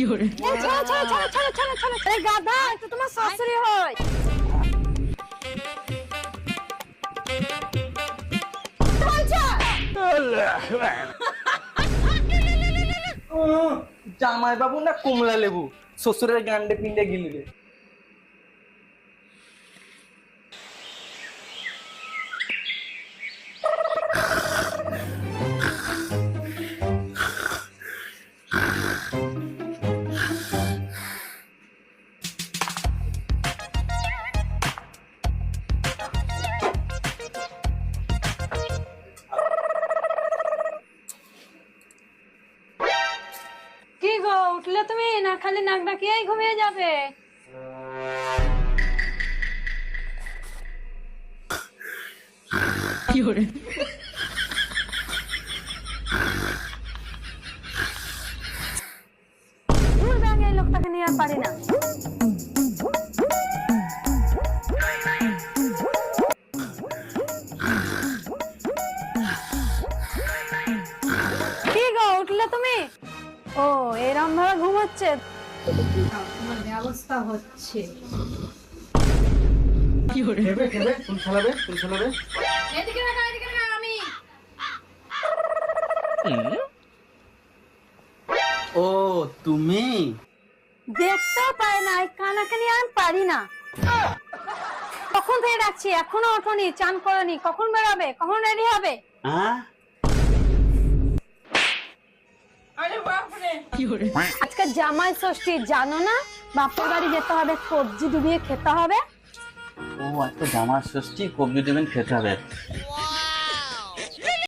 ছাড়ো ছাড়ো ছাড়ো ছাড়ো ছাড়ো ছাড়ো, এই গাধা তো তোমার শাশুড়ি হয়। জামাই বাবু না কমলা লেবু, শ্বশুরের গান্ডে পিন্ডে গিলবে। কি গো, উঠলে তুমি না খালি নাক ডাকিয়েই ঘুমিয়ে যাবে? দূর ব্যাঙে এই লোকটাকে নিয়ে আর পারি না। কি গো, উঠলে তুমি? ও, এরম ভাবে ঘুমাচ্ছে? ব্যবস্থা হচ্ছে। খেবে খেবে, ফুল খেলাবে ফুল খেলাবে। এদিকে রাখা, এদিকে রাখা, আমি ও তুমি দেখতেও পায় না, এই কানাকানি আর পারি না। কখন থেকে ডাকছি, এখনো ওঠোনি, চান করনি, কখন বেরোবে, কখন রেডি হবে? আজকে জামাই ষষ্ঠী, জানো না? বাপের বাড়ি যেতে হবে, কবজি ডুবিয়ে খেতে হবে। ও আজকে জামার ষষ্ঠী, কবজি দেবেন খেতে হবে।